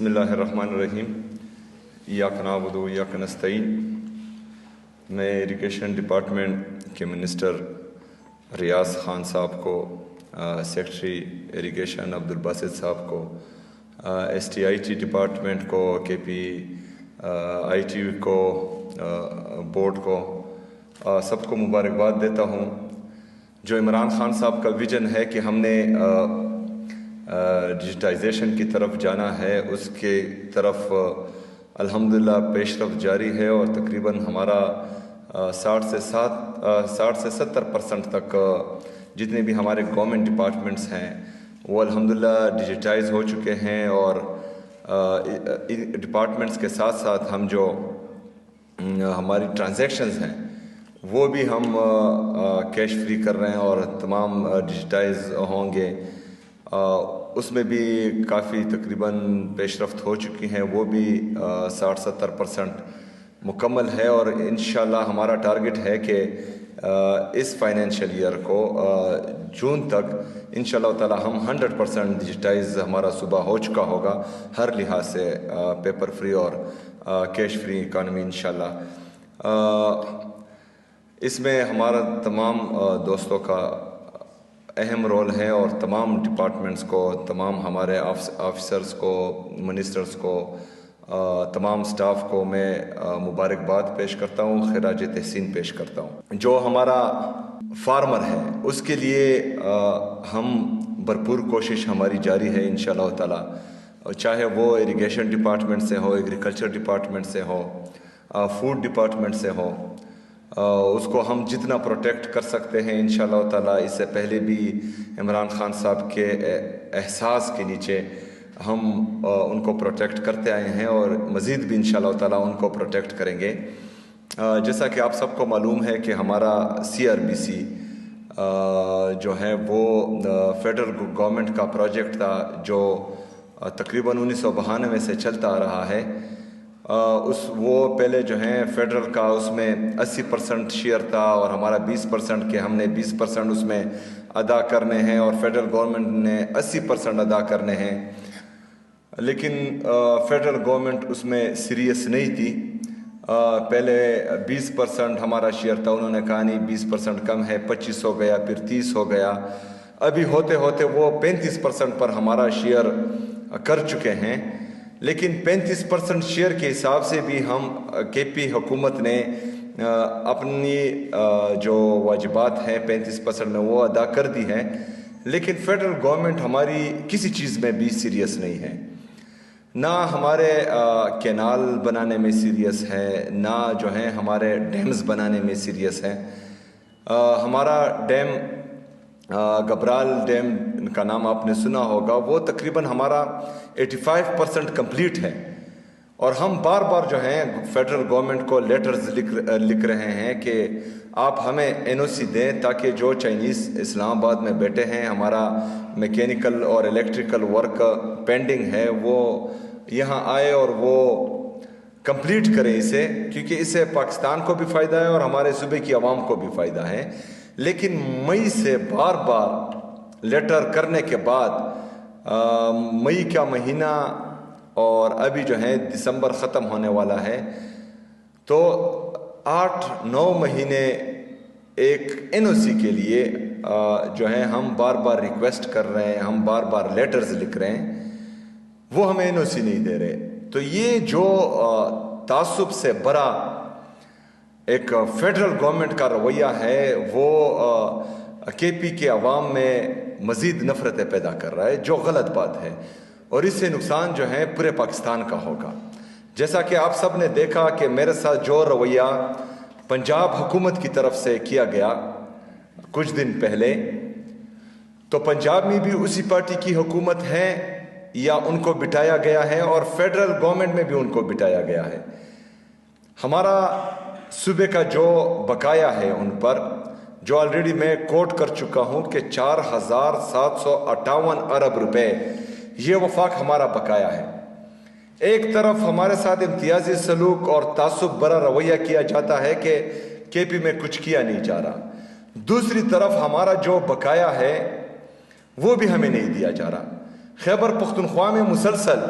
بسم اللہ الرحمن الرحیم ایاک نعبد و ایاک نستعین۔ میں ایریگیشن ڈپارٹمنٹ کے منسٹر ریاض خان صاحب کو، سیکرٹری ایریگیشن عبدالباسط صاحب کو، S T I T department کو، کے پی آئی ٹی کو، بورڈ کو، سب کو مبارکباد دیتا ہوں۔ جو عمران خان صاحب کا ویژن ہے کہ ہم نے ڈیجیٹائزیشن کی طرف جانا ہے، اس کے طرف الحمدللہ پیش رفت جاری ہے، اور تقریباً ہمارا 60 سے 70% تک جتنے بھی ہمارے گورنمنٹ ڈپارٹمنٹس ہیں وہ الحمدللہ ڈیجیٹائز ہو چکے ہیں، اور ڈپارٹمنٹس کے ساتھ ساتھ ہم جو ہماری ٹرانزیکشنز ہیں وہ بھی ہم کیش فری کر رہے ہیں اور تمام ڈیجیٹائز ہوں گے۔ اس میں بھی کافی تقریباً پیش رفت ہو چکی ہیں، وہ بھی 60-70% مکمل ہے، اور انشاءاللہ ہمارا ٹارگٹ ہے کہ اس فائنینشیل ایئر کو جون تک انشاءاللہ تعالی ہم 100% ڈیجیٹائز ہمارا صوبہ ہو چکا ہوگا، ہر لحاظ سے پیپر فری اور کیش فری اکانومی انشاءاللہ۔ اس میں ہمارا تمام دوستوں کا اہم رول ہے، اور تمام ڈپارٹمنٹس کو، تمام ہمارے آفیسرز کو، منسٹرز کو، تمام سٹاف کو میں مبارکباد پیش کرتا ہوں، خراج تحسین پیش کرتا ہوں۔ جو ہمارا فارمر ہے اس کے لیے ہم بھرپور کوشش ہماری جاری ہے انشاءاللہ تعالی، چاہے وہ ایریگیشن ڈپارٹمنٹ سے ہو، ایگریکلچر ڈپارٹمنٹ سے ہو، فوڈ ڈپارٹمنٹ سے ہو، اس کو ہم جتنا پروٹیکٹ کر سکتے ہیں انشاءاللہ تعالی۔ اس سے پہلے بھی عمران خان صاحب کے احساس کے نیچے ہم ان کو پروٹیکٹ کرتے آئے ہیں، اور مزید بھی انشاءاللہ تعالی ان کو پروٹیکٹ کریں گے۔ جیسا کہ آپ سب کو معلوم ہے کہ ہمارا CRBC جو ہے وہ فیڈرل گورنمنٹ کا پروجیکٹ تھا، جو تقریباً 1992 سے چلتا آ رہا ہے۔ وہ پہلے جو ہیں فیڈرل کا اس میں 80% شیئر تھا، اور ہمارا 20% کے ہم نے 20% اس میں ادا کرنے ہیں، اور فیڈرل گورنمنٹ نے 80% ادا کرنے ہیں۔ لیکن فیڈرل گورنمنٹ اس میں سیریس نہیں تھی۔ پہلے 20% ہمارا شیئر تھا، انہوں نے کہا نہیں 20% کم ہے، 25 ہو گیا، پھر 30 ہو گیا، ابھی ہوتے ہوتے وہ 35% پر ہمارا شیئر کر چکے ہیں۔ لیکن 35% شیئر کے حساب سے بھی ہم KP حکومت نے اپنی جو واجبات ہیں 35% میں وہ ادا کر دی ہیں، لیکن فیڈرل گورنمنٹ ہماری کسی چیز میں بھی سیریس نہیں ہے، نہ ہمارے کینال بنانے میں سیریس ہے، نہ جو ہیں ہمارے ڈیمز بنانے میں سیریس ہے۔ ہمارا ڈیم گبرال ڈیم کا نام آپ نے سنا ہوگا، وہ تقریباً ہمارا 85% کمپلیٹ ہے، اور ہم بار بار جو ہیں فیڈرل گورنمنٹ کو لیٹرز لکھ رہے ہیں کہ آپ ہمیں NOC دیں، تاکہ جو چائنیز اسلام آباد میں بیٹھے ہیں، ہمارا میکینیکل اور الیکٹریکل ورک پینڈنگ ہے، وہ یہاں آئے اور وہ کمپلیٹ کریں اسے، کیونکہ اس سے پاکستان کو بھی فائدہ ہے اور ہمارے صوبے کی عوام کو بھی فائدہ ہے۔ لیکن مئی سے بار بار لیٹر کرنے کے بعد مئی کا مہینہ اور ابھی جو ہے دسمبر ختم ہونے والا ہے، تو 8-9 مہینے ایک NOC کے لیے جو ہے ہم بار بار ریکویسٹ کر رہے ہیں، ہم بار بار لیٹرز لکھ رہے ہیں، وہ ہمیں NOC نہیں دے رہے۔ تو یہ جو تعصب سے بھرا ایک فیڈرل گورنمنٹ کا رویہ ہے، وہ KP کے عوام میں مزید نفرتیں پیدا کر رہا ہے، جو غلط بات ہے، اور اس سے نقصان جو ہے پورے پاکستان کا ہوگا۔ جیسا کہ آپ سب نے دیکھا کہ میرے ساتھ جو رویہ پنجاب حکومت کی طرف سے کیا گیا کچھ دن پہلے، تو پنجاب میں بھی اسی پارٹی کی حکومت ہے یا ان کو بٹھایا گیا ہے، اور فیڈرل گورنمنٹ میں بھی ان کو بٹھایا گیا ہے۔ ہمارا صوبے کا جو بقایا ہے ان پر، جو آلریڈی میں کوٹ کر چکا ہوں کہ 4758 ارب روپے یہ وفاق ہمارا بقایا ہے۔ ایک طرف ہمارے ساتھ امتیازی سلوک اور تعصب برا رویہ کیا جاتا ہے کہ KP میں کچھ کیا نہیں جا رہا، دوسری طرف ہمارا جو بقایا ہے وہ بھی ہمیں نہیں دیا جا رہا۔ خیبر پختونخوا میں مسلسل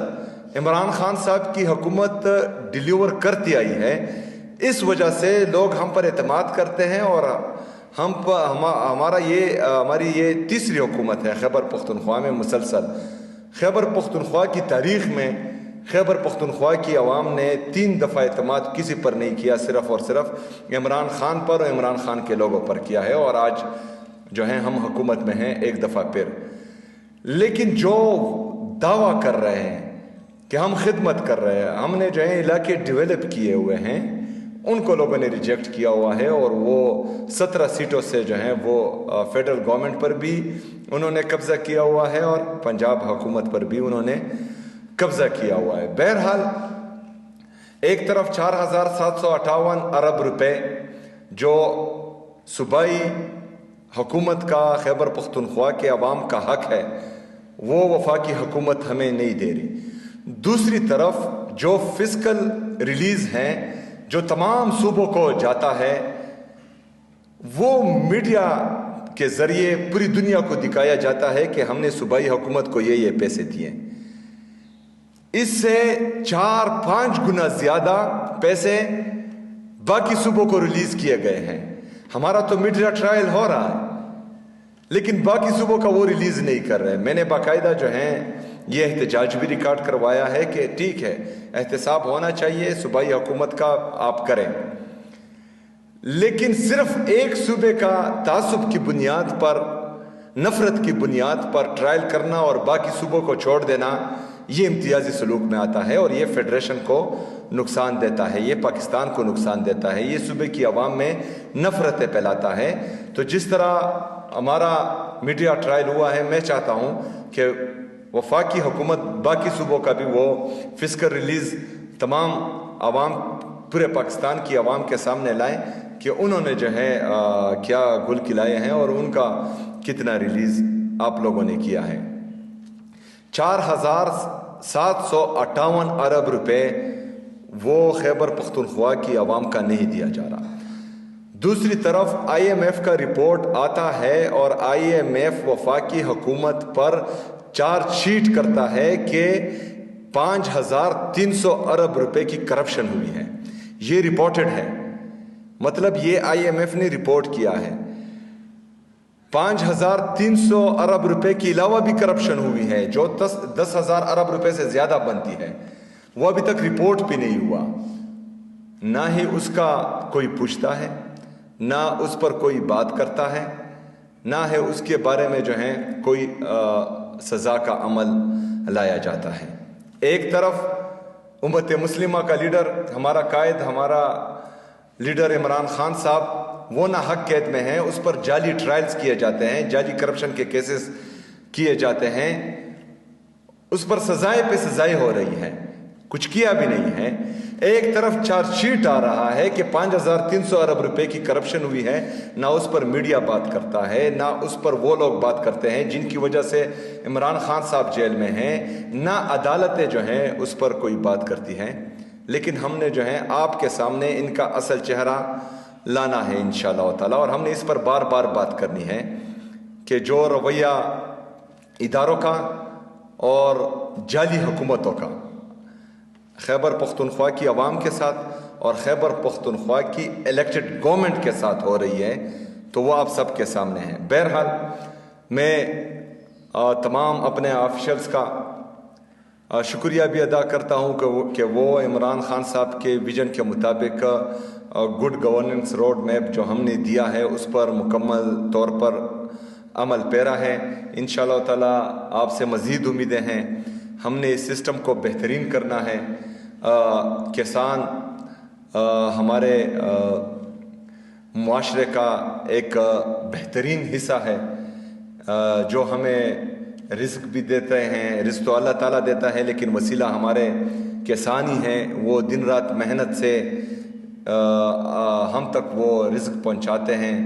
عمران خان صاحب کی حکومت ڈیلیور کرتی آئی ہے، اس وجہ سے لوگ ہم پر اعتماد کرتے ہیں، اور ہماری یہ تیسری حکومت ہے خیبر پختونخوا میں مسلسل۔ خیبر پختونخوا کی تاریخ میں خیبر پختونخوا کی عوام نے 3 دفعہ اعتماد کسی پر نہیں کیا، صرف اور صرف عمران خان پر اور عمران خان کے لوگوں پر کیا ہے، اور آج جو ہیں ہم حکومت میں ہیں ایک دفعہ پھر۔ لیکن جو دعویٰ کر رہے ہیں کہ ہم خدمت کر رہے ہیں، ہم نے جو ہے علاقے ڈیولپ کیے ہوئے ہیں، ان کو لوگوں نے ریجیکٹ کیا ہوا ہے، اور وہ 17 سیٹوں سے جو ہیں وہ فیڈرل گورنمنٹ پر بھی انہوں نے قبضہ کیا ہوا ہے، اور پنجاب حکومت پر بھی انہوں نے قبضہ کیا ہوا ہے۔ بہرحال ایک طرف 4758 ارب روپے جو صوبائی حکومت کا خیبر پختونخوا کے عوام کا حق ہے، وہ وفاقی حکومت ہمیں نہیں دے رہی۔ دوسری طرف جو فسکل ریلیز ہیں جو تمام صوبوں کو جاتا ہے، وہ میڈیا کے ذریعے پوری دنیا کو دکھایا جاتا ہے کہ ہم نے صوبائی حکومت کو یہ پیسے دیے۔ اس سے 4-5 گنا زیادہ پیسے باقی صوبوں کو ریلیز کیے گئے ہیں۔ ہمارا تو میڈیا ٹرائل ہو رہا ہے، لیکن باقی صوبوں کا وہ ریلیز نہیں کر رہے۔ میں نے باقاعدہ جو ہیں یہ احتجاج بھی ریکارڈ کروایا ہے کہ ٹھیک ہے، احتساب ہونا چاہیے صوبائی حکومت کا، آپ کریں، لیکن صرف ایک صوبے کا تعصب کی بنیاد پر، نفرت کی بنیاد پر ٹرائل کرنا اور باقی صوبوں کو چھوڑ دینا، یہ امتیازی سلوک میں آتا ہے، اور یہ فیڈریشن کو نقصان دیتا ہے، یہ پاکستان کو نقصان دیتا ہے، یہ صوبے کی عوام میں نفرتیں پھیلاتا ہے۔ تو جس طرح ہمارا میڈیا ٹرائل ہوا ہے، میں چاہتا ہوں کہ وفاقی حکومت باقی صوبوں کا بھی وہ فسکل ریلیز تمام عوام، پورے پاکستان کی عوام کے سامنے لائیں کہ انہوں نے جو ہے کیا گل کھلائے ہیں اور ان کا کتنا ریلیز آپ لوگوں نے کیا ہے۔ 4758 ارب روپے وہ خیبر پختونخوا کی عوام کا نہیں دیا جا رہا۔ دوسری طرف آئی ایم ایف کا رپورٹ آتا ہے، اور آئی ایم ایف وفاقی حکومت پر چارج شیٹ کرتا ہے کہ 5300 ارب روپے کی کرپشن ہوئی ہے۔ یہ رپورٹڈ ہے، مطلب یہ آئی ایم ایف نے رپورٹ کیا ہے۔ 5300 ارب روپے کے علاوہ بھی کرپشن ہوئی ہے، جو 10,000 ارب روپے سے زیادہ بنتی ہے، وہ ابھی تک رپورٹ بھی نہیں ہوا، نہ ہی اس کا کوئی پوچھتا ہے، نہ اس پر کوئی بات کرتا ہے، نہ ہے اس کے بارے میں جو ہے کوئی سزا کا عمل لایا جاتا ہے۔ ایک طرف امت مسلمہ کا لیڈر، ہمارا قائد، ہمارا لیڈر عمران خان صاحب، وہ نہ حق قید میں ہیں، اس پر جعلی ٹرائلز کیے جاتے ہیں، جعلی کرپشن کے کیسز کیے جاتے ہیں، اس پر سزائیں پہ سزائیں ہو رہی ہیں، کچھ کیا بھی نہیں ہے۔ ایک طرف چارج شیٹ آ رہا ہے کہ 5300 ارب روپے کی کرپشن ہوئی ہے، نہ اس پر میڈیا بات کرتا ہے، نہ اس پر وہ لوگ بات کرتے ہیں جن کی وجہ سے عمران خان صاحب جیل میں ہیں، نہ عدالتیں جو ہیں اس پر کوئی بات کرتی ہیں۔ لیکن ہم نے جو ہے آپ کے سامنے ان کا اصل چہرہ لانا ہے انشاءاللہ تعالی، اور ہم نے اس پر بار بار بات کرنی ہے کہ جو رویہ اداروں کا اور جعلی حکومتوں کا خیبر پختونخوا کی عوام کے ساتھ اور خیبر پختونخوا کی الیکٹڈ گورنمنٹ کے ساتھ ہو رہی ہے، تو وہ آپ سب کے سامنے ہیں۔ بہرحال میں تمام اپنے آفیشلز کا شکریہ بھی ادا کرتا ہوں کہ وہ عمران خان صاحب کے ویژن کے مطابق گڈ گورننس روڈ میپ جو ہم نے دیا ہے اس پر مکمل طور پر عمل پیرا ہے۔ انشاءاللہ تعالی آپ سے مزید امیدیں ہیں۔ ہم نے اس سسٹم کو بہترین کرنا ہے۔ کسان ہمارے معاشرے کا ایک بہترین حصہ ہے، جو ہمیں رزق بھی دیتے ہیں، رزق تو اللہ تعالیٰ دیتا ہے، لیکن وسیلہ ہمارے کسان ہی ہیں، وہ دن رات محنت سے ہم تک وہ رزق پہنچاتے ہیں،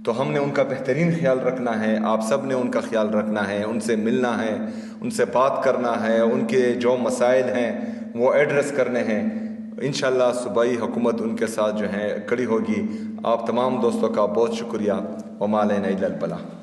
تو ہم نے ان کا بہترین خیال رکھنا ہے، آپ سب نے ان کا خیال رکھنا ہے، ان سے ملنا ہے، ان سے بات کرنا ہے، ان کے جو مسائل ہیں وہ ایڈریس کرنے ہیں۔ انشاءاللہ صوبائی حکومت ان کے ساتھ جو ہے کڑی ہوگی۔ آپ تمام دوستوں کا بہت شکریہ۔ وما علینا الا البلاغ۔